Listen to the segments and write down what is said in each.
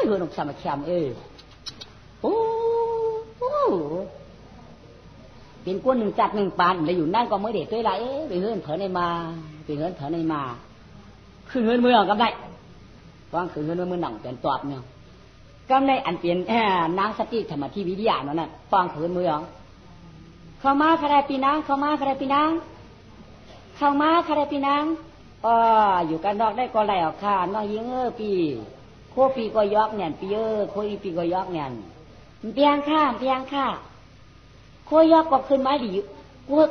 người nông sản mà chạmเป็นก้นหนึ่งจัดหนึ่งปานเลยอยู่นั่นก็ไม่เด็ดด้วยไรไปเฮือนเถอในมาไปเฮือนเถอในมาคือเฮือนมือกับไรว่างคือเฮือนมือหนังเป็นตอบเนี่ยก็ในอันเปลี่ยนนางสติธรรมที่วิทยานั่นน่ะฟังคือมือเข้ามาใครปีนางเข้ามาใครปีนางเข้ามาใครปีนางอยู่กันนอกได้ก็ไรออกค่ะน้องยิงปีโคปีก็ยอกเนี่ยปีโคอีปีก็ยอกเนี่ยเพียงข้าโคยอกก็ขึ้นไม้หลี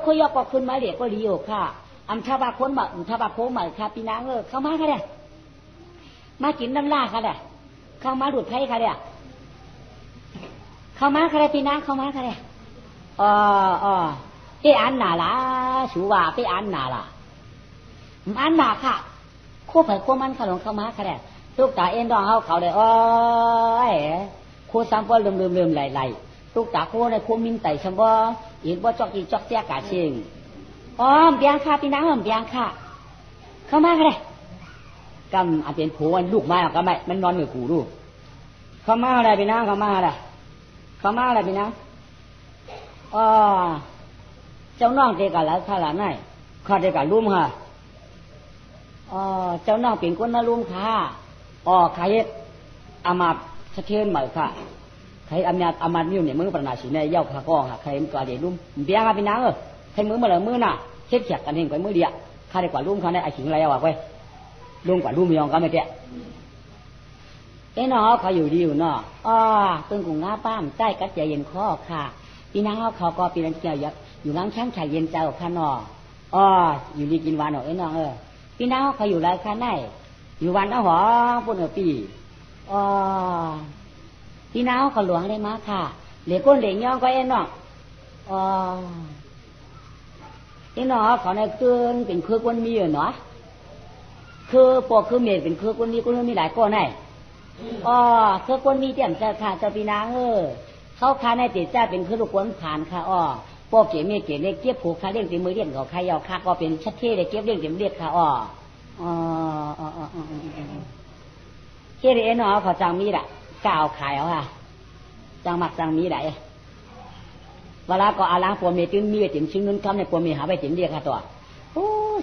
โคยอกก็ขึ้นไม้เหลียก็หลีโอค่ะอันถ้าบาคนมาถ้าบาโคมาค่ะปีนางเข้ามาค่ะเนี่ยมากินน้ำล่าค่ะเนี่ยเข้ามาดูดไผ่ค่ะเนี่ยเข้ามาค่ะปีนางเข้ามาค่ะเนี่ยไปอันหนาละสูว่าไปอันหนาละอันหนาค่ะโคไผ่โคมันขนมเข้ามาค่ะเนี่ยลูกตาเอ็นดองเขาเลยโคซ้ำว่าลืมไหลลูกตาโคในโคมินไต่ซ้ำว่าเห็นว่าจอกจีจอกเสียกาเชิงเบียงค่ะพี่น้ำเบียงค่ะเข้ามาค่ะเลยกำอาเป็นผัวลูกไม้ก็ไม่มันนอนเหนือกูลูกเข้ามาอะไรพี่น้ำเข้ามาอะไรพี่น้ำเจ้าน้องเด็กกันแล้วข้าหลานไหนข้าเด็กกันลุ่มค่ะเจ้าน้องเป็นคนน่าลุ่มค่ะใครอามาสะเทือนเหมือนค่ะใครอามาอยู่เนี่ยมือประนาสีในเย้าข้าก้องค่ะใครมันก็เดี๋ยวลุ่มเบี้ยค่ะพี่น้ำใครมือมาเลยมือน่ะเช็ดเฉียกกันเองไปมือเดียข้าได้กว่าลุ่มเขาในไอ้ขิงอะไรวะเว้ยลุ่มกว่าลุ่มยองก็ไม่เจ๊น้องเขาอยู่ดีอยู่เนาะตึงกุ้งงาป้ามใต้กัดใจเย็นข้อค่ะพี่น้องเขาก็ปีนังเกี่ยวอยู่ล้างช่างชายเย็นเจ้าข้านอยู่ดีกินวันน้องพี่น้องเขาอยู่ไรข้าไหนอยู่วันหอปุ่นปีพี่น้องเขาหลวงได้มาค่ะเหลือก้นเหลือย่องก็น้องน้องเขาในเกินเป็นคือก้นมีอยู่เนาะคือปกคือเมียเป็นคือก้นมีหลายก้นไหนคือก้นมีเตี่ยมเจ้าค่ะเจ้าพี่น้องเขาค้าในติดจ้าเป็นคือลูกก้นผ่านค่ะพวกเกี่ยเมียเกี่ยเล็กเก็บผูกค้าเลี้ยงเต็มมือเลี้ยงเขาใครยาวค้าก็เป็นชัดเท่เลยเก็บเลี้ยงเต็มเรียกค่ะเกี่ยเอ็นเขาจังมีละก้าวขายเอาค่ะจังหมักจังมีไหนเวลาก็อาล้างปวดเมียจึงมีไปถึงชิ้นนู้นคำในปวดเมียหาไปถึงเรียกค่ะตัว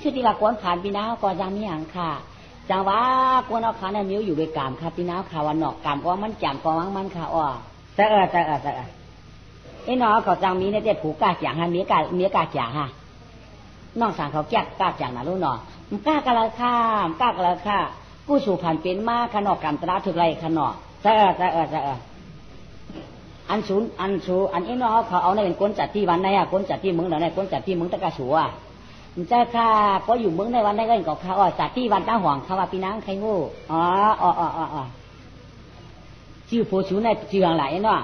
ชื่อที่ว่าก้นผ่านพี่น้าก็จังมีอย่างค่ะจังว่าก้นเอาขาในมิ้วอยู่ด้วยกามค่ะพี่น้าขาวันนอกกามก็มันจำก็มันค่ะแต่ไอ้น้องเขาจังมีเนี่ยเด็ดผูกกาจ่างฮะเมียกาจ่างฮะน้องสั่งเขาแก้กาจ่างนะลูกน้องกากะละค่ะกู้สู่ผ่านเป็นมาขนอกกามตราถึกไรขนอกแต่อันศูนย์อันไอ้น้องเขาเอาในเป็นก้นจัดที่วันไหนก้นจัดที่เมืองไหนก้นจัดที่เมืองตะกาสัวเจ้าค่ะก็อยู่เมืองในวันไหนก็เห็นกับเขาจัดที่วันตาห่วงเขาว่าพี่นางใครงูชื่อโพชูในชื่ออะไรไอ้น้อง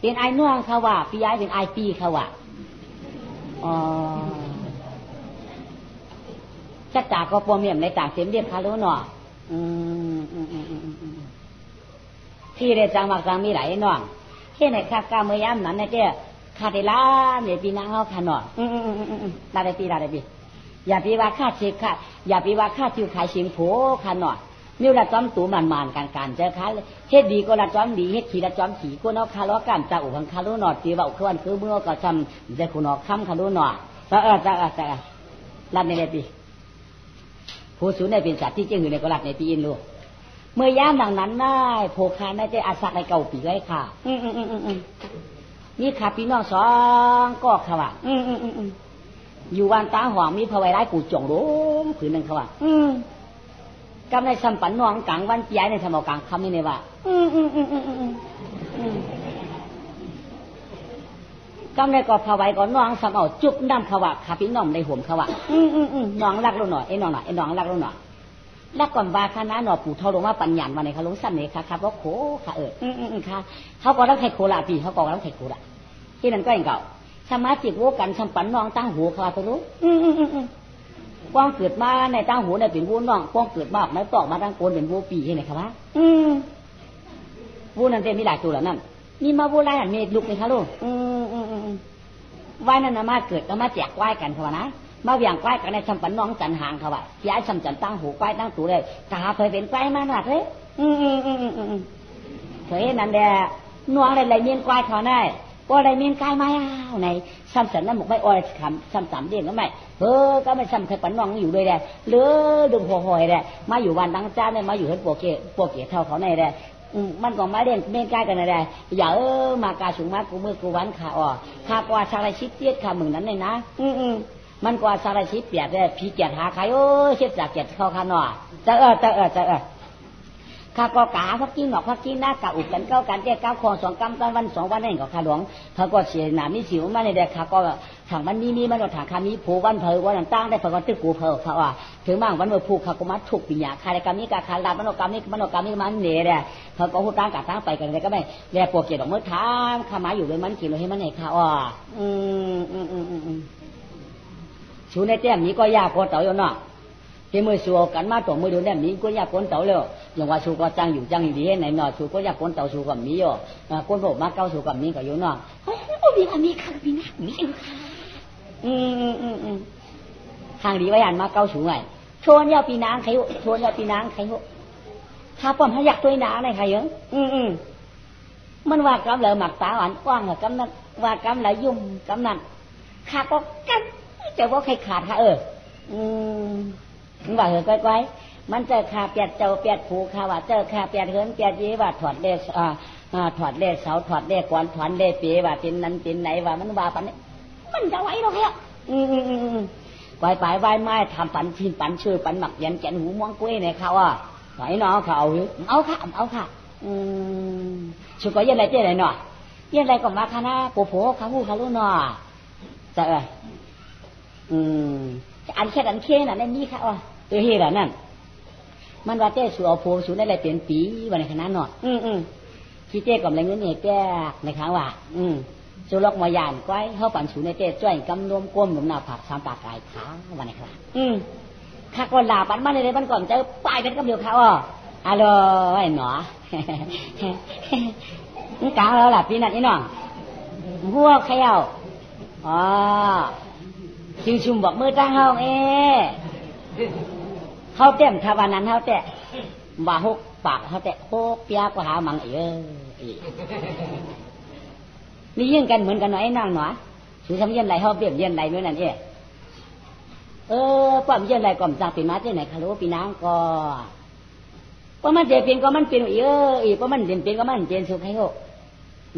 เป็นไอ้น้องเขาว่าพี่ย้ายเป็นไอปีเขาว่าชักจากก็ปวเมียมในต่างเสียมเรียกคารุเนาะที่เรียจังหวัดจังมีหลายน้องแค่ไหนข้ากาเมย่ำนั้นนะเจ้าคาเดล่าเนี่ยปีนางเขาขนอได้ปีอย่าปีว่าข้าเช็คค่ะอย่าปีว่าข้าจิวขายเชียงโผขนอนี่ละจอมตูมันกันเจ้าค่ะเฮ็ดดีก็ละจอมดีเฮ็ดขี้ละจอมขี้ก็นอกคาล้อกันจะอุบังคารุหนอตีว่าคือวันคือเมื่อก็จำจะคุณนอกคำคารุหนอจะรัดในปีผู้สูงในเป็นสัตว์ที่เจ้าอยู่ในกรัดในปีอินลูกเมื่อย่ามดังนั้นได้โพคาได้จะอาศักในเก่าปีไว้ค่ะนี่ค่ะพี่น้องสองก็ค่ะว่าอยู่วันตาหวางมีพระไว้ร้ายกูจ่องล้มผืนหนึ่งค่ะว่ากำในสัมปันน้องกลางวันย้ายในสมองกลางคำนี่เนี่ยว่ากำในก็พระไว้ก็น้องสมเอาจุบน้ำค่ะว่าค่ะพี่น้องในห่มค่ะว่าน้องรักลูกหน่อยไอ้น้องรักลูกหน่อยรักก่อนว่าคณะหน่อปู่เท่าลงว่าปัญญาวันในเขาลงสั้นเนี่ยค่ะครับว่าโขค่ะค่ะเขาก็ต้องไทยโคละปีเขาก็ต้องไทยโคละที่นั่นก็อย่างเก่าสมาจิกโวกันสัมปันน้องตั้งหูค่ะตัวรู้ป้องเกิดมาในตั้งหูในเป็นวูน้องป้องเกิดมากในตอกมาตั้งโกนเป็นวูปีเห็นไหมครับว่าวูนั่นเต็มมีหลายตัวแล้วนั่นนี่มาวูไรหันเมฆลุกเลยค่ะลูก ไหว้นั่นนะมาเกิดแล้วมาแจกไหว้กันเขาว่านะ มาเวียงใกล้กันในชำปันน้องจันหางเขาว่าย้ายชำจันตั้งหูใกล้ตั้งตูเลยกาเคยเป็นใกล้มาหนักเลยเคยนั่นแหละน้องอะไรเมียนใกล้เขาได้ก็อะไรเมียนใกล้มาในชำสันนั่นหมกไม่อ้อยคำชำสามเดือนก็ไม่ก็ไม่ชำเคยปันน้องอยู่ด้วยเลยเลือดึงหัวหอยเลยมาอยู่วันตั้งจ้าเนี่ยมาอยู่เห็นโปเกเท่าเขาในเลยมันก็มาเรียนเมียนใกล้กันเลยอย่ามากาสูงมากกูมือกูวันขาข้ากว่าชาลชิดเตี้ยขามึงนั้นเลยนะมันกว่าสารชิบเปียกเลยพี่เกียรหาใครเช็ดจากเกียรเข้าข้างนอกจะข้าก็กาพักกินหนอกพักกินหน้ากะอุบกันเก้ากันแก้เก้าคอสองกำกันวัน2 วันนั่นก็ข้าหลวงเขาก็เสียหนามีสิวมาในเด็กข้าก็ถังมันมีมันก็ถังคามีผูวันเพอวันต่างได้เพอก็ตึกกูเพอเขาว่าถึงบ้างวันเมื่อผูกข้าก็มาถูกปิญญาใครกรรมนี้กับใครลาบมโนกรรมนี้มันเนี่ยแหละเขาก็หูตั้งกะตั้งไปกันเลยก็ไม่แย่ปวดเกียรดอกมือท้ามข้ามาอยู่เลยมันกินเลยให้มันให้ข้าชูในแต้มนี้ก็ยากกว่าเต่าอยู่เนาะที่มือสู้กันมาตัวมือเดียวเนี่ยมีก็ยากกว่าเต่าเลยอย่างว่าสู้ก็จังอยู่จังดีไหนเนาะสู้ก็ยากกว่าเต่าสู้กับมีอยู่คนบอกมาเก้าสู้กับมีก็อยู่เนาะมีค่ะมีนะมีค่ะทางดีไว้หันมาเก้าสู้ไงชวนยาปีนางใครชวนยาปีนางใครถ้าป้อมพยักตัวนางในใครยังมันว่ากำเลยหมักตาหวานกว้างกำนั้นว่ากำเลยยุ่มกำนั้นข้าก็กันแต่ว่าใครขาดค่ะมันว่าใกล้ๆมันเจอขาเปียดเจ้าเปียดผูขาว่าเจอขาเปียดเหินเปียดยีว่าถอดเลสถอดเลสเสาถอดเลสกวนถอนเลสเปียว่าตินนั้นตินไหนว่ามันว่าปันนี้มันจะไหวหรอกเนี่ยไปไม้ทำปันชินปันชื่อปันหมักยันแกนหูม้องกุ้ยในเขาไหนเนาะเขาเอาค่ะชุดก็ยังไงเจ๊ไหนเนาะยังไงก็มาคณะโผเขาหูเขาลูกเนาะจะอันแค่น่ะนั่นนี่ค่ะตัวเฮล่ะนั่นมันว่าเจ้สูเอาโพสูได้อะไรเปลี่ยนปีวันในคณะเนาะที่เจ้ก็เลยเงินเนี่ยแก้ในครั้งว่าสูล็อกมายานก้อยเขาปั่นสูในเจ้จ้อยกำนวมก้มหนุนหน้าผัก3 ปากกายขาวันในครั้งข้าก็ลาปั่นมาในมันก่อนเจอป้ายเป็นกำเดียวเขาฮัลโหลไอ้หนอนี่กลางแล้วล่ะพี่นั่นนี่น้องพวกใครเอาจึงชุมบอกมือตั้งเฮาเขาเต็มทวานั้นเขาเตะบ่า6 ปากเขาเตะ6 เปียกว่าหามังนี่ยิ่งกันเหมือนกันหน่อยนั่งหนอถือทำเย็นไรเขาเปรียบเย็นไรด้วยนั่นป้อมเย็นไรก่อมจากปีมาที่ไหนคารุปีนางก็ป้อมันเจเปลี่ยนก็มันเปลี่ยนป้อมันเปลี่ยนก็มันเปลี่ยนสุขให้เขา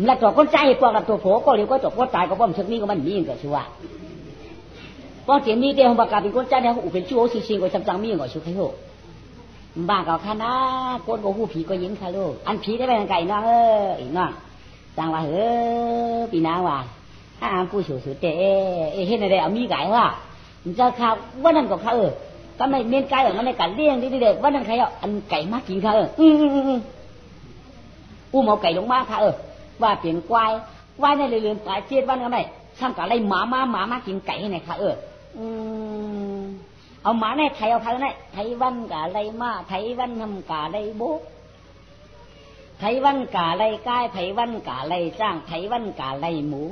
หลักตัวคนใจพวกหลักตัวโผก็เรียกว่าตัวก็ตายก็ป้อมชักนี้ก็มันมีก็ชัวป้องเสียมีเดียวปากกาเป็นคนใจเนี่ยอุเป็นชั่วซิงก็จังมีก็สุขให้เขาบ้าก็คณะคนก็หูผีก็ยิ้มค่ะลูกอันผีได้ไปทางไก่น้องอีกน้องจังว่าปีนางว่าผู้สูสุดเห็นอะไรเอามีไก่ว่าจะข่าวว่านั่นก็ข่าวก็ไม่เมียนไก่มันในการเลี้ยงเด็กว่านั่นใครอันไก่มากินค่ะเอาไก่ลงมาค่ะว่าเปลี่ยนควายในเรือนตาย7 วันก็ไม่ทำกับอะไรหมากินไก่ให้ไหนค่ะเอาหมาในไทยเอาค่ะในไทยวันกับอะไรมาไทยวันทำกับอะไรโบไทยวันกาไรก้ายไทยวันกาไรจ้างไทยวันกาไรหมู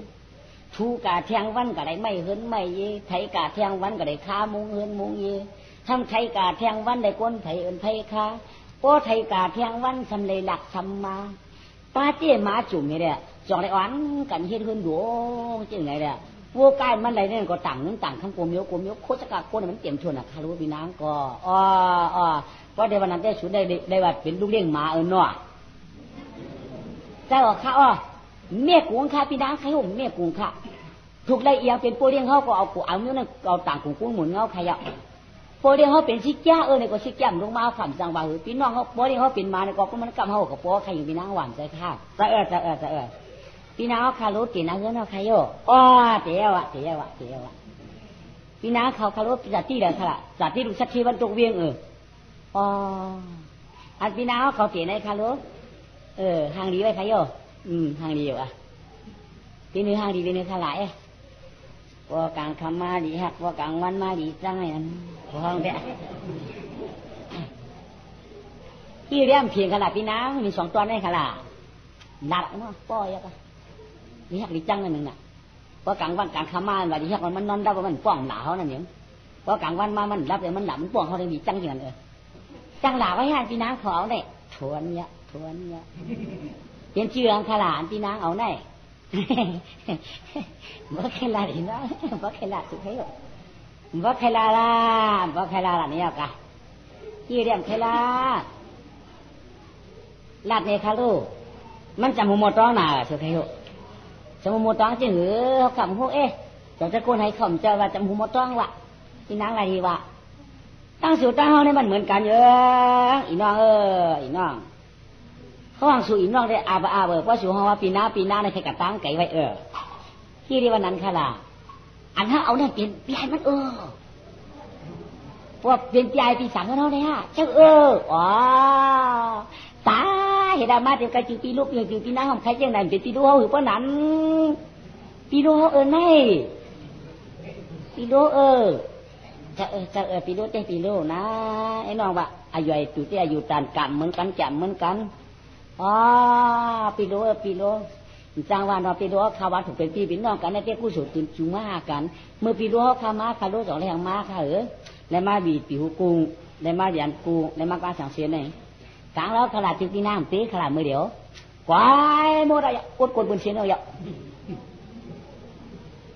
ทูกาเทียงวันกาไรไม่เฮินไม่เยไทยกาเทียงวันกาไรค้ามุงเฮินมุงเยทำไทยกาเทียงวันได้ก้นไทยไทยค้าโอ้ไทยกาเทียงวันทำเลยหลักทำมาป้าเจ๊หมาจุ่มนี่แหละจองได้อ่อนกันเฮ็ดเฮินดูจึงไงเนี่ยวัวกายมันอะไรเนี่ยก็ต่างนึงต่างข้างกลมยกโคตรกะโคตรมันเตรียมชวนคารุปีนางก็ก็ในวันนั้นได้ชุดได้ว่าเป็นลูกเลี้ยงหมาเนาะเจ้าข้าเมียกุ้งข้าพี่นางใครหุ่มเมียกุ้งข้าถูกไล่เอียงเป็นโปรเลี้ยงเขาก็เอาเนื้อนั่นเอาต่างกุ้งหมุนเงาใครโปรเลี้ยงเขาเป็นชิกแก่เนี่ยก็ชิกแก่ลงมาฝั่งจังหวะพี่น้องเขาโปรเลี้ยงเขาเป็นมาเนี่ยก็มันกำเขากับโปรใครอยู่พี่นางหวานใจข้าจะพี่นางคารุตีนางเงินเอาใครเตี๋ยวพี่นางเขาคารุจัดที่เดียวค่ะจัดที่ดูชัดที่วันตกเวียงอันพี่นางเขาเตี๋ยในคารุhàng đi vậy thấy không? Hàng đi à? Tí nữa hàng đi bên nữa khá lại. Có càng khăm ma đi hạt, có càng ngoan ma đi răng này, có không vậy? Khi đem phiền khá là tí ná, mình 2 tuần này khá là nạt nó, có vậy cả. Đi hạt đi răng này mình nè. Có càng khăm ma và đi hạt cònมันนอนđâu mà mình quẳng não nó nhỉ? พอกลางวันมามันรับเลยมันหลับมันป่วงเขาเลยมีจังอย่างจังหลาไว้ให้พี่นางเขาเอาเนี่ยทวนเนี่ยเป็นชื่ออังคารานพี่นางเอาแน่บ่ใครลาดินะบ่ใครลาสุดท้ายบ่ใครลาเนี่ยกะยี่เรียมใครลาลาดเนี่ยค่ะลูกมันจำหัวต้องหนาสุดท้ายจำหัวต้องจะหือเขาขำพวกจะโกนให้ขำจะว่าจำหัวต้องวะพี่นางอะไรดีวะตั้งสูตรตั้งห้องนี่มันเหมือนกันเยอะอีน้องอีน้องเขาวางสู่อีน้องได้อาบเพราะสู่ห้องว่าปีหน้าในใครกระตั้งไก่ไว้ที่เรียกว่านั้นค่ะล่ะอันถ้าเอาเนี่ยเปลี่ยนปีมันพวกเปลี่ยนปีปีสามเขาเนี่ยเจ้าอ๋อตาเห็นมาเดี๋ยวกระจิปีลูกอย่างจิปีหน้าของใครจังไหนเป็นปีลูกเขาหรือเพราะนั้นปีลูกเขานี่ปีลูกจะปีลูกเต้ปีลูกนะไอ้น้องว่าอายุตุเต้อายุตานกำเหมือนกันจำเหมือนกันอ๋อปีลูกจังว่าเราปีลูกเขาว่าถูกเป็นพี่น้องกันในเต้กู้สูตรจุงมากันเมื่อปีลูกเขามาเขาลูกสองแรงมาค่ะแล้วมาบีปีหูกุ้งแล้วมาเรียนกุ้งแล้วมาการสั่งเสียนี่กลางแล้วขนาดจุดที่น้ำตีขนาดมือเดียวกวายโมดอะไรกดบนเสียนเอาอย่าง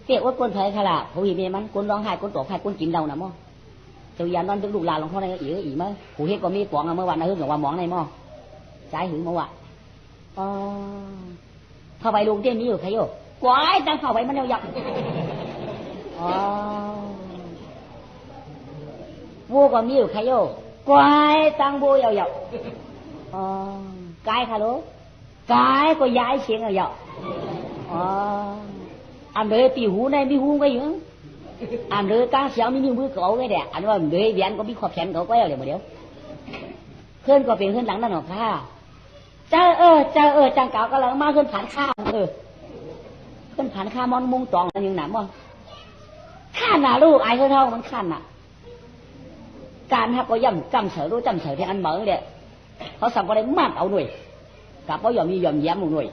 เตะวัดคนไทยขนาดผู้หญิงมันคนร้องไห้คนตกไห้คนกินเดาหน่ะมั้งเจ้ายันนอนดึกลูกหลานหลวงพ่อในอีมั้ยผู้เฮ็ดก็มีปองเมื่อวันนั้นเฮือกว่าหมองในมั้งใจหึงมาว่ะเข้าไปลุงเต้นมีอยู่ใครโย่กวายตั้งเข้าไปมันเอาอย่างวัวก็มีอยู่ใครโย่กวายตั้งวัวเอาอย่างกายค่ะลูกกายก็ย้ายเสียงเอาอย่างอันเดย์ปีหูในมีหูไว้อยู่อันเดย์กางเสียงมีนิ้วมือเก่าไว้เด็กอันว่าเดย์เวียนก็มีขอบแขนเก่าไว้อะไรมาเดียวเพื่อนก็เป็นเพื่อนหลังนั่นหรอกค่ะเจ้าจังเก่าก็เลยมาเพื่อนผ่านข้ามเพื่อนผ่านข้ามอนมุงตองอะไรอย่างนั้นมั้งข้าหน้าลูกไอ้เท่ามันข้าน่ะการทับก็ย่ำจำเสือรู้จำเสือที่อันเหมือนเด็กเขาสั่งก็ได้มัดเอาหน่วยกับก็ย่อมแย้มหน่วย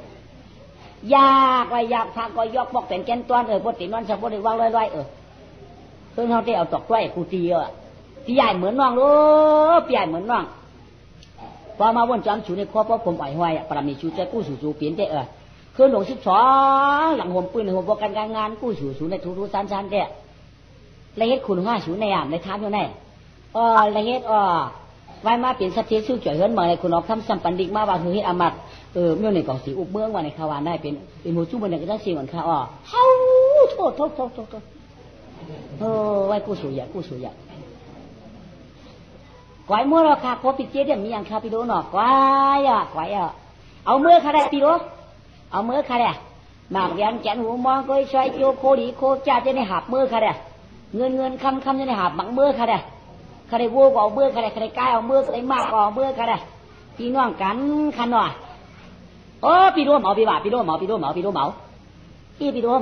อยากพาก็ยกบอกเป็นแกนต้นพอตินวันสับพอได้วางลอยเพื่อนเขาได้เอาตอกไว้กูตีตีใหญ่เหมือนน้องลูกใหญ่เหมือนน้องพอมาวนจำชูในครอบครัวผมปล่อยห้อยปรามีชูใจกู้สู่เปลี่ยนได้คืนหลง12หลังห่มปืนห่มพวกการงานกู้สู่ในทุกชั้นเด้ละเฮ็ดคุณ5ชูในอ่ำในท้ามอยู่แน่ละเฮ็ดไว้มาเปลี่ยนสถิติสู้จ่อยเฮิรนมาในคุณออกทำสัมปันดิกมาว่าคือเฮ็ดอามัดเมื่อในกองสีอุบเมืองว่าในขาวานได้เป็นหมู่จุ้มมันก็ต้องเสียเหมือนข้าเฮ้าโทษไว้กู้สู่อยากกวายเมื่อเราขาโคปิเจเดียมีอย่างคาปิโดหนอกกวายเอาเมื่อขาได้ปิโดเอาเมื่อขาได้หมากยันแกนหูมองก้อยช่วยโยโคดีโคจ่าจะได้หับเมื่อขาได้เงินคำจะได้หับบังเมื่อขาได้วัวก็เอาเมื่อขาได้กายเอาเมื่อขาได้มากก็เอาเมื่อขาได้พี่น้องกันขันหน่อยปีโดเหมาปีบ่าปีโดเหมาปีโดเหม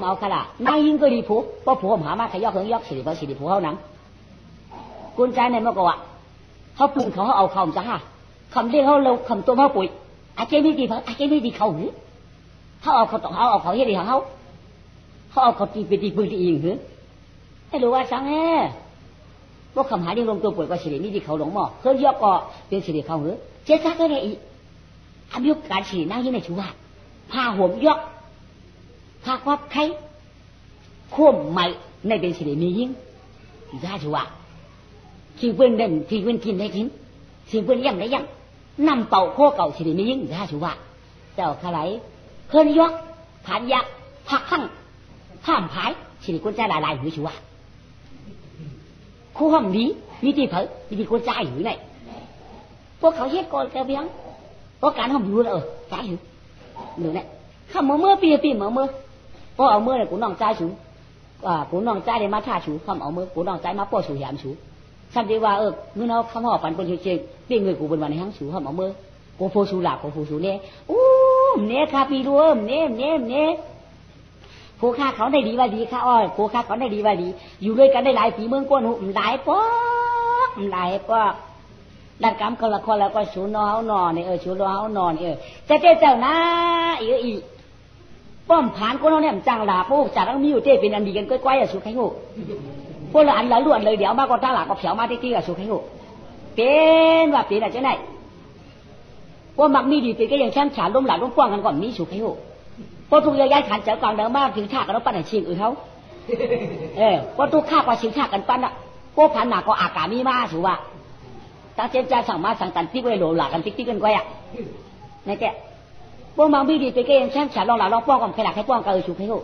าขนาดนายยิงก็ดีผูเพราะผูผมหามาขยอกเหิงยอกสิริผูเขาหนังกุญแจในเมื่อก่อนเขาปุ่นเขาเอาคำจ้าคำเรียกเขาเราคำตัวเขาปุ๋ยอาเจไม่ดีเขาหรือเขาเอาเขาเฮ็ดดีของเขาเอาเขาตีปืนตีอิงหรือให้รู้ว่าสังพวกคำหาเรื่องลงตัวปุ๋ยก็สิรินี่ดีเขาหลงหม้อเขายอกก็เป็นสิริเขาหรือเจ๊ซักก็ได้อีอายุการสิรินั่งยี่ในชูว่าผ้าห่มยอกผ้าครอบไข่ข่มใหม่ในเป็นสิริมียิ่งย่าชูว่าที่เพื่อนเด่นที่เพื่อนกินได้กินที่เพื่อนย่ำได้ย่ำนำเป่าโคเก่าสิริมียิ่งย่าชูว่าเจ้าขลายเคลื่อนยกผ่านยักผักข้างข้ามผายสิริกุญแจลายหือชูว่าคู่ห้องนี้มีที่เผยมีที่กุญแจหือไหนพวกเขาเฮ็ดก่อนแกเพียงพวกการห้องรู้แล้วใจหือหนูเนี่ยข้ามเมื่อปีเมื่อพอเอาเมื่อเนี่ยกูน้องใจชูกูน้องใจได้มาท่าชูข้ามเอาเมื่อกูน้องใจมาป้อชูยามชูสัมดีว่าเมื่อเราข้ามห่อปันคนเฉยๆเปี้ยงเงยกูเป็นวันในห้างชูข้ามเอาเมื่อกูโฟชูหลักกูโฟชูเนี่ยเนี่ยคาปีรวมเนี่ยผู้ค้าเขาได้ดีว่าดีค่ะผู้ค้าเขาได้ดีว่าดีอยู่ด้วยกันได้หลายปีเมืองก้นหุ่มหลายป๊อกดัดกรรมคนละคนแล้วก็ชูนอเขานอนเนี่ยชูนอเขานอนเนี่ยเจ้านะอีป้อมผ่านคนเราเนี่ยจังหลาปุ๊บจากนั้นมีอยู่เต้เป็นอันดีกันก้อยๆชูไข่งู พวกเราอันละล้วนเลยเดี๋ยวมาก็ท่าหลักก็เผียวมาที่กับสุขให้หูเป็นว่าปีไหนจะไหนพวกมักมีดีปีก็ยังแช่มฉานล้มหลังล้มกว้างกันก่อนมีสุขให้หูพวกทุกย้ายขันเจ้ากลางเดิมมากถึงชากันแล้วปั้นให้ชิงเขาพวกทุกข้ากว่าชิงชากันปั้นอ่ะพวกพันหนักก็อากามีมาสุว่าตั้งเจนใจสั่งมาสั่งตันติ๊กไว้โหลหลักกันติ๊กกันไว้อ่ะนี่แกพวกมักมีดีปีก็ยังแช่มฉานลองหลังลองป้องกันใครหลักให้ป้องกันสุขให้หู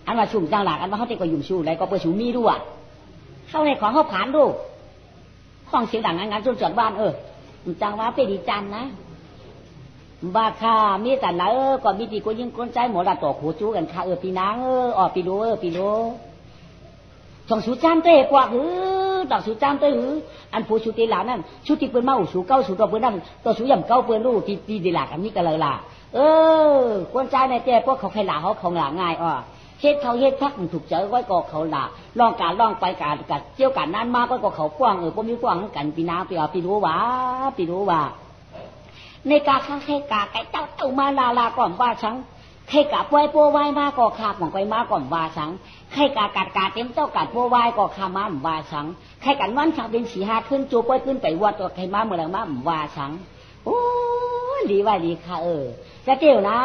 อันว่าชุ่มจังหลักอันว่าเขาจะก็ยุ่มชูอะไรก็เปิดชูมีด้วยเข้าในของเขาผ่านดูห้องเสียงดังงานจนจอดบ้านจังว่าไปดีจันนะบ้าค่ะมีแต่ละก่อนมีตีก็ยิ่งก้นใจหมดละต่อโขจูกันค่ะปีนางปีโลปีโลสองสูจามเตะกว่าดอกสูจามเตะอันผู้สูตีหลานั่นสูตีเปิ้นมาอูสูเก้าสูตัวเปิ้นนั่นตัวสูย่ำเก้าเปิ้นรู้ตีดีหลักอันนี้กันเลยล่ะก้นใจในเจ้พวกเขาใครหลาเขาของหลาง่ายเฮ็ดเขาเฮ็ดพักมันถูกเจอไว้ก็เขาด่าลองการลองไปการกัดเกี่ยวกันนั้นมากก็เขากว้างพวกมีกว้างกันปีนาปีรู้ว่าในกาข้างใครกาไก่เจ้ามาลาก่อนว่าชังใครกาป่วยปัวไว้มาก็ขาของไปมาก่อนว่าชังใครกากัดกาเต็มเจ้ากัดปัวไว้ก็ขามาว่าชังใครกันวันชังเป็นสีหาขึ้นจูป่วยขึ้นไปวัดตัวใครมาเมื่อไหร่มาว่าชังโอ้ดีว่าดีค่ะจะเกี่ยวนะ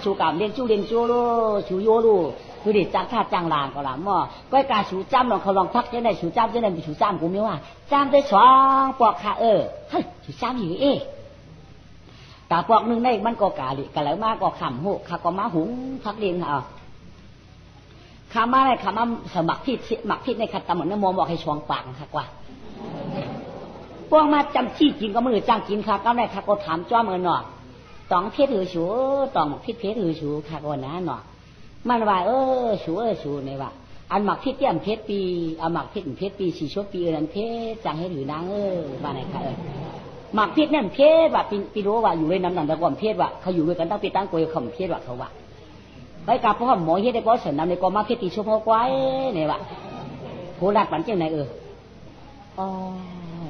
ชูกับเรียนจูลูชูโยลูคือเด็กจังท่าจังลางก็ละหม้อก้อยกาชูจ้ำลองเขาลองพักจะได้ชูจ้ำจะได้มีชูจ้ำกูไม่ว่าจ้ำได้สองปอกค่ะเฮ้ยชูจ้ำอยู่กาปอกหนึ่งได้มันก็กาลิกะแล้วมาก็ขำหูข้าก็มาหุงพักเรียนข้ามาเลยข้ามาสมัครพิษในขัดตำเหมือนน้ำมอบอกให้ช่วงปากค่ะกว่าพวกมาจำชี้กินก็มือจ้างกินค่ะก็ได้ข้าก็ถามจ้ามือหนอตองเพชรหือชูตองพิษเพชรหือชูค่ะก็นะหนอมันว่าชูเนี่ยว่าอันหมักเพชรเตี้ยมเพชรปีเอาหมักเพชรปีสีชดปีนั้นเพชรจังให้หรือนางว่าไหนค่ะหมักเพชรนั่นเพชรว่าปีรู้ว่าอยู่ในน้ำหนักตะกอนเพชรว่าเขาอยู่ด้วยกันตั้งปีตั้งกวยเขาเพชรว่าเขาว่าไปกับพ่อหมอเฮ็ดได้ก็เสร็จนำในกองมาเพชรตีชั่วโมงกว่าเนี่ยว่าโหรัดปันเจ้าไหน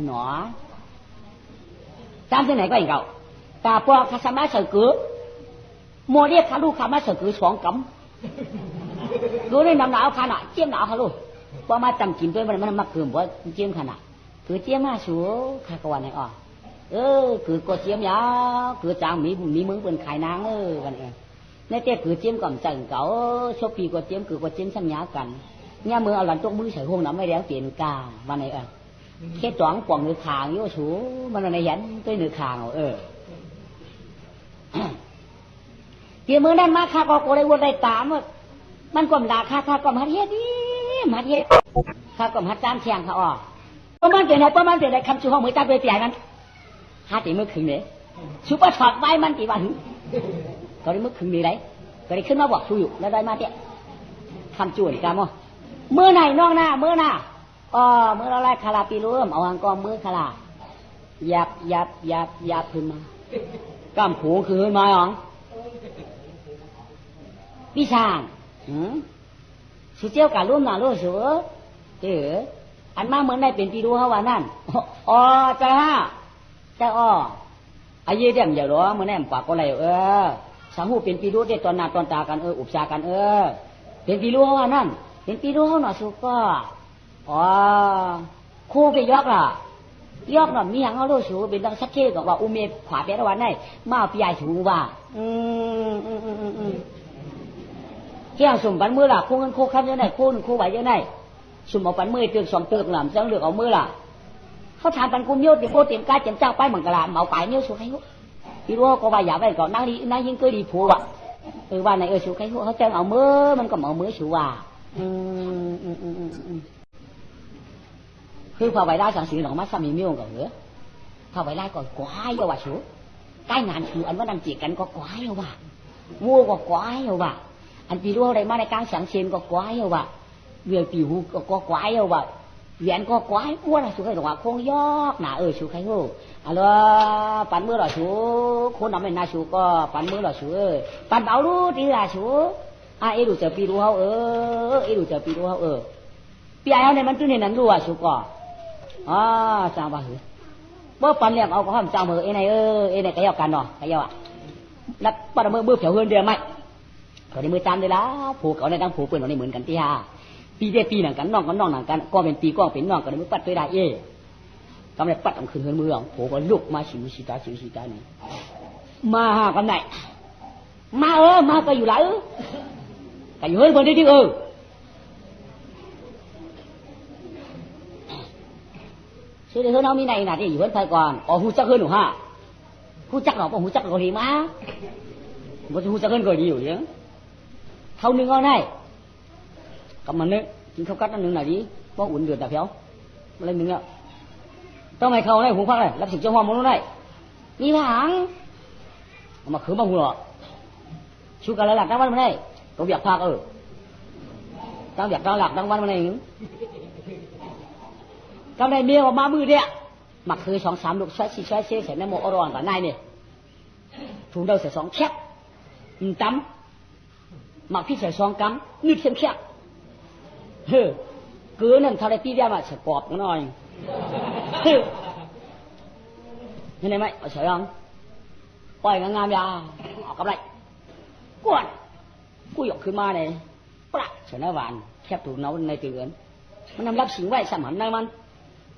หนอจำที่ไหนก็อีกเก่ากาปอคาสมาเสือกือโมเรียกขาลูกขามาเสือกือสองกำรู้ในน้ำหนาวขนาดเจียมหนาวขาลูกพอมาจำกินด้วยมันมาเกินว่าเจียมขนาดคือเจียมมาชัวข้ากวนไหนคือก็เจียมยาวคือจางมีมึงเป็นขายนางกันในเจ้าคือเจียมก่อนจังเก่าชอบปีก็เจียมคือก็เจียมซ้ำยากันเนี่ยมือเอาหลังจกมือใส่ห้องน้ำไม่แล้วเปลี่ยนกาวันไหนแค่จ้องป่องเนื้อขางโย่ชูมันในยันตัวเนื้อขางเดี๋ยวมือนั่นมาข้าก็เลยวนได้ตามมันก็ด่าข้าก็มาเฮ็ดดิมาเฮ็ดข้าก็มาจ้างเชียงเขาประมาณเดือนไหนคำชูห้องมือจ้าไปเสียมันหาตีมือขึงเลยชูปะถอดไว้มันตีวันก็ได้มือขึงดีไรก็ได้ขึ้นมาบอกชูอยู่แล้วได้มาเจ้คำจูนกันมั้งมือไหนน้องหน้ามือเราไล่คาราปีร่วมเอาอังกอมมือคารายับขึ้นมากล้ามผูขึ้นมาอ๋องพี่ช่างชูเจ้าการร่วมหนาร่วมสูอันมาเหมือนได้เป็นปีรู้เขาว่านั่นใจอายุเดียมอย่าร้องเหมือนแอมปากก็ไรสังหูเป็นปีรู้ได้ตอนนาตอนตากันอุปชากันเป็นปีรู้เขาว่านั่นเป็นปีรู้เขาหน่อสุก็คู่ไปยอกหน่อมีอย่างเขารู้สูเป็นดังสักเช่กับว่าอุเมขวาเปียรวันได้มาปีใหญ่สูว่าเที่ยงสุ่มปันมือล่ะคู่เงินคู่คันเยอะไหนคู่ไหวเยอะไหนสุ่มเอาปันมือเตือนสองเตือนหล่ำจังเหลือเอามือล่ะเขาถามปันกุมโยดเดี๋ยวโคเตรียมการเตรียมเจ้าไปเหมือนกันละเหมาไปเนี่ยสูใครเขาพี่รู้ก็ว่าอย่าไปก่อนนั่งยิ่งเกยดีผัวว่าไหนสูใครเขาเจ้าเอามือมันก็เอามือสูว่าคือพอไปได้สังสีหลงมาสามีมิ้วก่อนเหรอพอไปได้ก่อนกวายเอาว่าสูใกล้งานคืออันว่านั่งจีกันก็กวายเอาว่าวัวก็กวายเอาว่าอันพี่รู้อะไรมาในกลางสังเชียนก็กวายเอาว่าเรือปีหูก็กวายเอาว่าเหรียญก็กวายอ้วนสูใครหลงว่าคงยอกหนาสูใครหูปันมือหล่อสูคนนำเป็นนาสูก็ปันมือหล่อสูปันเบารู้ดีละสูดูเจอปีรู้เขาดูเจอปีรู้เขาปีไอ้เขาเนี่ยมันตื้นในนั้นรู้สูก็จางว่าเมื่อปันเลี้ยงเอาก็ห้ามจางมือไอ้ไหนก็ยอกกันเนาะก็ยอกแล้วปันมือเบื่อเผียวเฮือนเดียวไหมก็ในมือจำได้แล้วผูกเขาในตั้งผูกเปื่อนในเหมือนกันที่ฮะ ปีได้ปีหนังกันน้องก็น้องหนังกันก็เป็นปีก็เป็นน้องก็เลยไม่ปัดตัวได้เอ๊กำไรปัดอำคืนเงินมือของผมก็ลุกมาชิวชิตานี่มาหากำไรมามาก็อยู่แล้วก็อยู่เฮ้ยบนนี้ดิชื่อเฮ้ยน้องมีไหนน่ะที่อยู่เฮ้ยไทยก่อนอ๋อหูจักเฮ้ยหนูฮะหูจักหรอป่ะหูจักก็ดีมาบ่หูจักเฮ้ยก็ดีอยู่เนี่ยเขาหนึ่งเอาได้กับมันเนี่ยกินข้าวกัดนั่นหนึ่งไหนดีบ่อุ่นเดือดแต่เพียวอะไรหนึ่งอ่ะต้องให้เขาได้หูพักเลยรับสิ่งเจ้าห้องมันนู้นได้มีหางเอามาขืนมาหัวชูกันแล้วหลักตั้งวันมาได้ตัวเบียกพักตั้งเบียกตั้งหลักตั้งวันมาได้หนึ่งกำไรเมียออกมามือเนี่ยหมักคือ2-3 ลูกช่วยเสร็จในหม้อร้อนกับนายเนี่ยถุงเดาใส่2 แคบตำหมักพี่ใส่2 กำนึกเข้มแคบเฮ้อเกลือนั่นทะเลตีเดียมาใส่ปอบกันหน่อยเห็นไหมเอาใส่ยังปล่อยงามยาออกกำไรกวนกูยกขึ้นมาเนี่ยปะใส่น้ำหวานแคบถูกน้ำในตื่นมันนำรับสิ่งไว้สมหันในมัน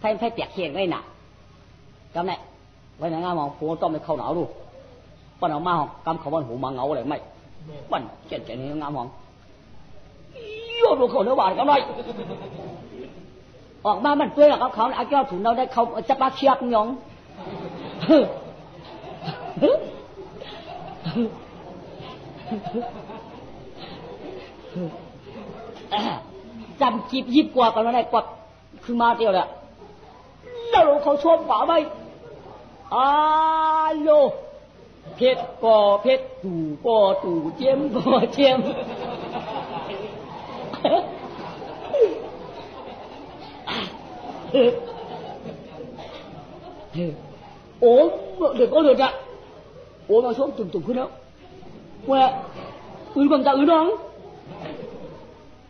ไฟเปียกเขียนไว้หนักกำไรไว้ในงามองหัวต้มในข้าวหนาวดูปั้นออกมาหอกกำเขาวันหูมาเงาอะไรไม่ปั้นเจ๋งในงามองโยนดูเขาเนื้อหวานกำไรออกมามันเปื่อยกับเขาอาเจ้าถุนเราได้เขาจะปาเชียบยองจำจีบยิบกว่ากันมาได้กว่าคือมาเดียวแหละแล้วเขาชมฝาไปโลเพชรก่อเพชรตู่เจียมก่อเจียมโอ้เด็กก็เดือดอ่ะโอ้มาชมตุ่มขึ้นแล้วว่าบังตาน้อง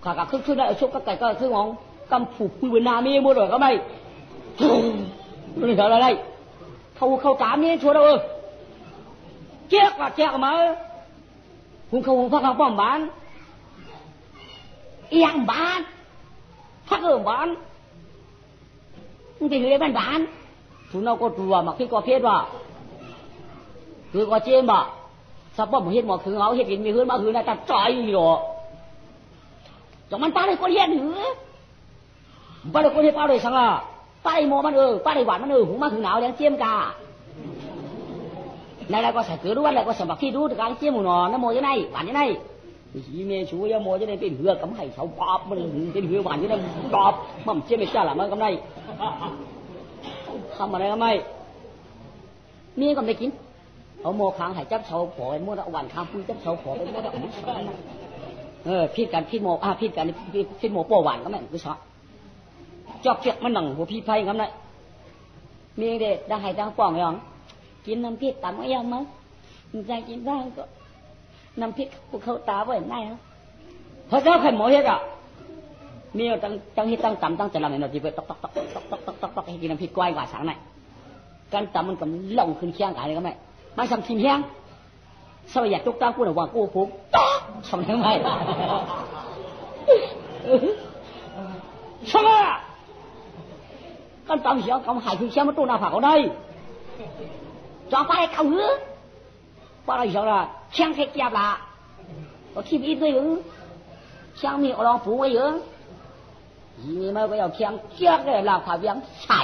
ขาขึ้นได้ชกกับไก่ก็คือของกำผูกปืนนามีหมดเลยก็ไม่นี่เขาอะไรเขาตามนี่ชัวร์เราแจ๊กมาหุ่นเขาพักป้อมบ้านเอียงบ้านพักบ้านมึงจะอยู่ในบ้านถุนเราก็ตัวมาพี่ก็เพศว่าคือก็เจียมบ่สับป้อมเฮ็ดหมอคือเอาเฮ็ดกินมีหื้นมาหื้นน่ะตัดใจหรอจังมันป้าเลยก็เฮ็ดหื้อป้าเลยก็เฮ็ดป้าเลยสังอ่ะป้าเลยโมมันป้าเลยหวานมันหูมาคือหนาวเลี้ยงเจียมกาในแล้วก็ใส่เกลือด้วยแล้วก็สมัครที่ดูการเจียมหมูหนอน้ำโมจะไหนหวานจะไหนหีเมชูยาโมจะได้เป็นเหือกำไห่เสาปอบมันเป็นเหือหวานจะได้ปอบมั่มเจียมไม่จ้าละมันกำไรทำอะไรก็ไม่มีก็ไม่กินเอาโมค้างหายจับเสาผอไปโมดหวานค้างปุ้ยจับเสาผอไปโมดพิษกันพิษโมพิษกันพิษโมปอหวานก็ไม่ก็ชอบจอกเชือกมันหนังหัวพี่ไพ่กันเลยมีเด็กได้หายจังป่องยังกินน้ำพริกตำก็ยังมั้งใจกินได้ก็น้ำพริกเขาตาไว้ไหนฮะเพราะเจ้าไข่หมูเฮ็ดอ่ะมีตั้งที่ตั้งตำตั้งจะลำเนี่ยเราจีบไปตอกให้กินน้ำพริกก้อยกว่าสังไหนการตำมันกำล่องขึ้นเคียงกันเลยก็ไม่มันสั่งชิมเคียงสวัสดิ์จุกตั้งกูหน่อยว่ากูผมทำยังไงช่างอ่ะการตำเสียงกำหายขึ้นเคียงมันตัวหน้าผากเขาได้จองไปเขาหื้อป้าอะไรอย่างละเชียงเทกยาบละก็ขี้บิดด้วยหื้อเชียงมีอรองผูไว้หื้อยี่ไม่ก็เอาเชียงเจี๊ยกเลยลาผ่าเบี้ยงใส่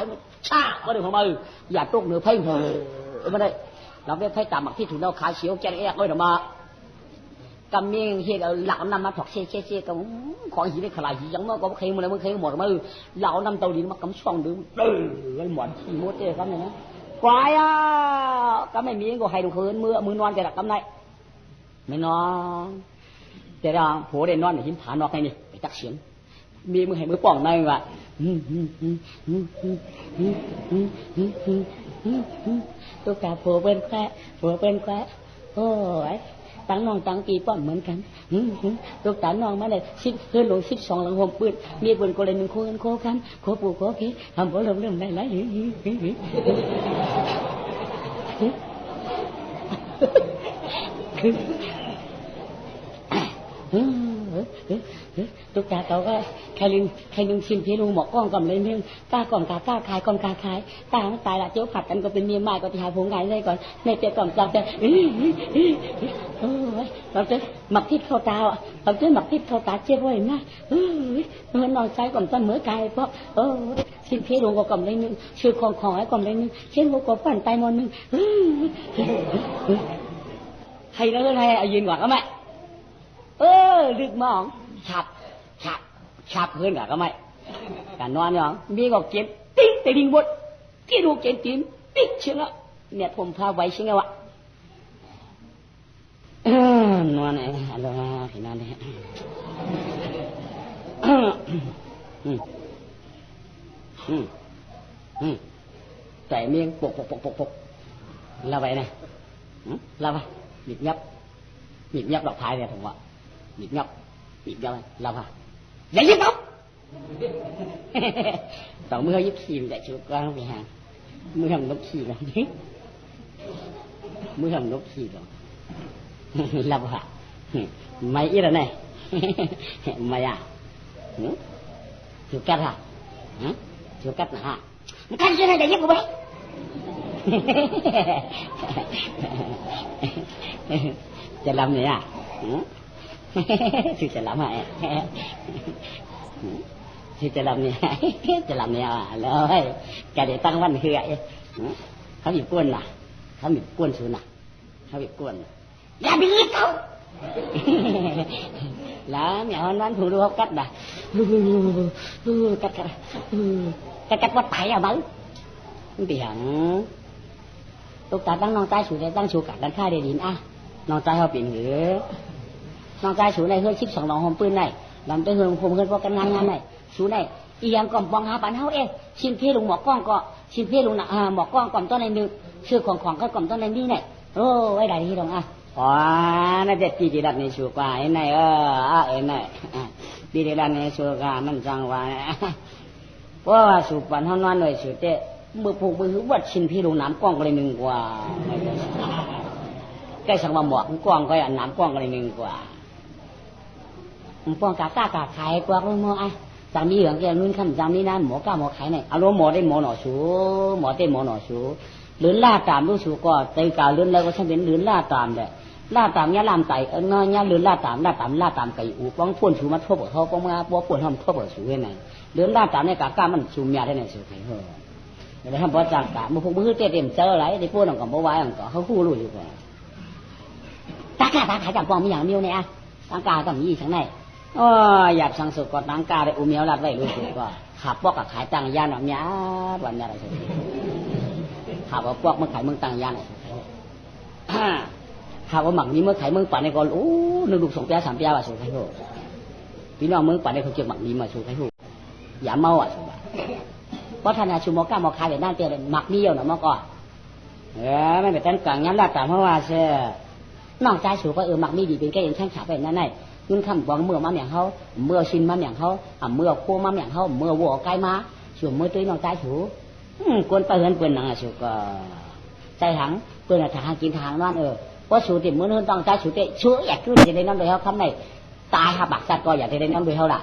มันชาก็เดี๋ยวของมืออย่าตกเหนือไพ่เหอไม่ได้เราไม่ไพ่ตามหมักที่ถูกเราขาเสียวแกงแอกเลยเดี๋ยวมากำเมียงเฮ็ดเอาหลักนำมาถอกเชี่ยกับของหีได้ขลายหียังเมื่อก็เคยมันเลยมันเคยหมดมือเหล่านำเตาดินมากำช่องดื่มเลยหมดขี้มดเจ้ครับเนี่ยนะควายก็ไม่มีก็ให้ดูคืนมือนอนแต่ละกำไรไม่นอนแต่เราผัวเด่นนอนหิ้มผานอกไงนี่ไปตักเสียงมีมือให้มือป่องในว่ะตัวกาผัวเป็นแค่โอ้ยตั้งน้องตั้งปีป้อมเหมือนกันตัวตาน้องมาเลย10 คืนหลง12 หลังห่มปืนมีบนก็เลย1 คู่กันโคกันโคปู่โคกี้ทำบ่เริ่มได้ไรตุ๊กตา tao cái khai linh xin phía luôn một con cầm lên nhưng ta còn cả ta khai con ca khai ta không tài là chỗ phạt anh có bên miền mai có thì hai vùng ngày đây còn này sẽ còn tao sẽ tao sẽ mặc thít khâu tao tao sẽ mặc thít khâu tá chia với na nó nói trái còn tao mới cài có xin phía luôn có cầm lên nhưng chưa còn khỏi cầm lên nhưng trên vô có bàn tay mòn nhưng hay nó hơn hay ở diện quả các mẹ được mỏng chạp hơn cả các mày cả non nhở mi gọc chén tím để đình bột kia đồ chén tím tích chứ ạ nèผมpha váy chứ nghe ạ non này alo thì non này chảy miếng bộc là vậy này là vậy nhịp nhấp đọc thái này thằng ạ nhịp nhấp là vậy dạy giúp không tao mới hơi giúp xìm đại chú con về hàng mới hầm lúc xì làm thế mới hầm lúc xì rồi làm hả mày ít rồi này mày à chú cắt hả chú cắt hả cắt cái này dạy giúp của béจะlàm này à thìจะlàm hả thìจะlàm này à rồi cái để tăng vănคือไอ้เขาbịกวนน่ะเขาbịกวนสูน่ะเขาbịกวนอย่าไปยึดเขาแล้วเนี่ยนั้นถูกดูเขาcắtน่ะcắtวัดไตอ่ะมั้งเดี๋ยวตุ๊กตาตั้งน้องใจสูได้ตั้งชูกัดกันค่าเดดินอ่ะน้องใจเขาเป็นหรือน้องใจสูในเฮือก12 น้องหอมปืนไหนลำไปเฮือกผมเฮือกพวกกันงานไหนสูไหนอียังก่อมปองหาปันเฮาเองชิมเพลุงหมอกล้องก็ชิมเพลุงน่ะหมอกล้องก่อมต้นในนึงชื่อของก็ก่อมต้นในนี่ไหนโอ้ไว้ได้ที่ตรงอ่ะอ๋อน่าจะจีดัดในชูกว่าไอ้ไหนไอ้ไหนจีดัดในชูกว่ามันจังว่าว่าสูปันเฮานอนหน่อยสูเตะมือผูกมือวัดชิมเพลุงน้ำกล้องก็เลยนึงกว่าใกล้สังว่าหมอกกล้องก็อันน้ำกล้องก็เลยนึงกว่าป้องกาขายกว่าก็มอไอ้จังมีเหลืองแกนุ่นขั้นจังมีนั้นหมอกล้าหมอขายไหนเอาล้หมอได้หมอหน่อชูหมอเต้หมอหน่อชูหรือล่าตามลูกชูก็ใจกาเลื่อนแล้วก็ฉันเป็นหรือล่าตามเนี่ยล่าตามเนี้ยลามไตน้อยเนี้ยหรือล่าตามไก่อูป้องป่วนชูมาทั่วเปิดเขาป้องมาป้วนทำทั่วเปิดชูให้ไหนหรือล่าตามเนี่ยกามันชูเมียได้ไหนชูใครเหรอเดี๋ยวทำพอจังกามือพวกมือเต็มเจออะไรที่ป้วนของบ่ไว้ของเขาคู่รู้อยู่ก่อนตาขายจับปองมีอย่างเดียวเนี่ยตากาก็มีทั้งในอยากสั่งสุกก็ตากาได้อุ้มเมียวรัดไว้รู้สึกว่าขับพวกกับขายตังยานแบบนี้วันนี้อะไรสุดขับว่าพวกมึงขายมึงตังยานขับว่าหมักนี้เมื่อขายมึงปั่นในก่อนนึกดู2 ปี 3 ปีว่าสุดท้ายโหพี่น้องมึงปั่นในเขาเกี่ยวหมักนี้มาสุดท้ายโหอย่าเมาอ่ะสุดเพราะท่านอาชูมอก้ามอขายแบบนั่นเตี้ยเลยหมักนี้เยอะหน่อยมอก่อนไม่เป็นต้นกลางย้ำรัดตามเพราะว่าเชื่อนอกใจสูก็หมักนี้ดีเป็นแค่ยังช่างขาไปนั่นไงnhưng khăm bóng mưa má miệng hao mưa xin má miệng hao mưa khô má miệng hao mưa vỗ cái má sửa mưa tươi non trái chủ quân ta hơn quân năng là sửa trái hắng quân là thằng chín thằng non có sửa thì muốn hơn tòng trái sửa tệ sửaอยากขึ้นจะได้น้ำโดยเฮาคำnàyตายหาบักสัตว์ก็อยากจะได้น้ำโดยเฮาล่ะ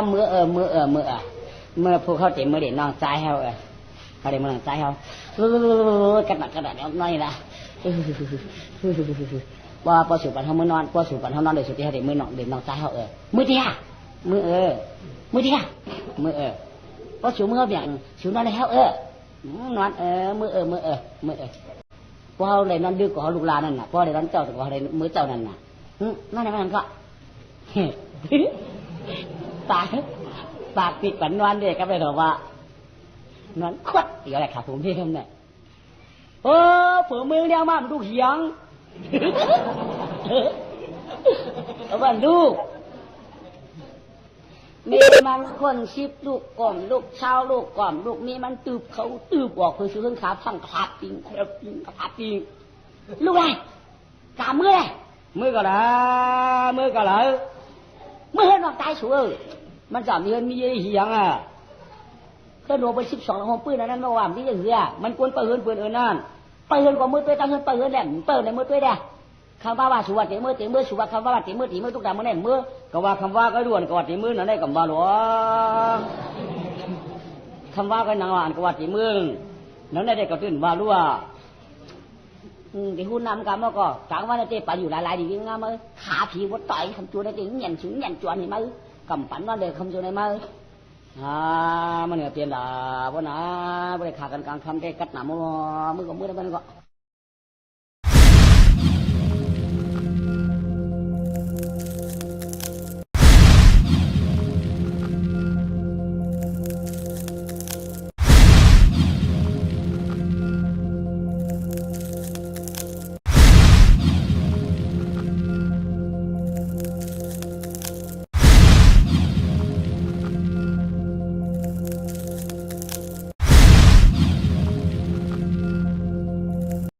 เมื่อพวกเขาเต็มเมื่อเด็กน้องใจเฮาเขาเด็กน้องใจเฮากระดาษน้อยละว่าพอสูบปันเขาเมื่อนอนพอสูบปันเขานอนเลยสุดที่เขาเด็กมือนอนเด็กนอนใจเขามือที่ห้ามือที่ห้ามือพอสูบมืออย่างสูบนอนเลยเขานอนมือพอเขาเลยนอนดึกกว่าเขาลูกลานั่นน่ะพอเลยนอนเจ้าแต่พอเลยมือเจ้านั่นน่ะนั่นอะไรมันก็ปากปิดปันนอนเด็กก็ไปบอกว่านอนควัดอีกอะไรขาผมที่ทำเนี่ยฝืนมือเดียวมามันดูเหียงว่าลูกมีมันคนชิบลูกก่อมลูกเช้าลูกก่อมลูกมีมันตืบเขาตืบบอกคือซื้อขึ้นขาพังขาดจริงลูกอะไรกามือเลยมือก็เลยมือเห็นว่าตายสวยมันจะมีเหียงก็โดนไป12 ห้องปืนนั้นเมื่อวานที่จะเหือมันกวนไปเฮือนปืนนั่นไปเฮือนกว่ามือตัวตั้งเฮือนไปเฮือนแหลมเปิดในมือตัวเด้ คำว่าสุวัติมือสุวัติคำว่าตีมือทุกดามือไหนมือก็ว่าคำว่าก็ด่วนก็ว่าตีมือนั่นได้กับว่าหลวงคำว่าก็นางอ่านก็ว่าตีมือนั่นได้กับตื่นว่ารู้ว่าที่หุ่นน้ำกันมาก็จังว่าได้ไปอยู่หลายๆดีงามมั้ยขาผีวัดต่อยคำจูได้จริงเงียนถึงเงียนจวนนี่มั้ยกำปั้นว่าเด็กคำจูได้มั้ยมันเหนือเปลี่ยนด่าว่านะไม่ได้ขากันกลางคำได้กัดหนามมือก็มือได้มันก็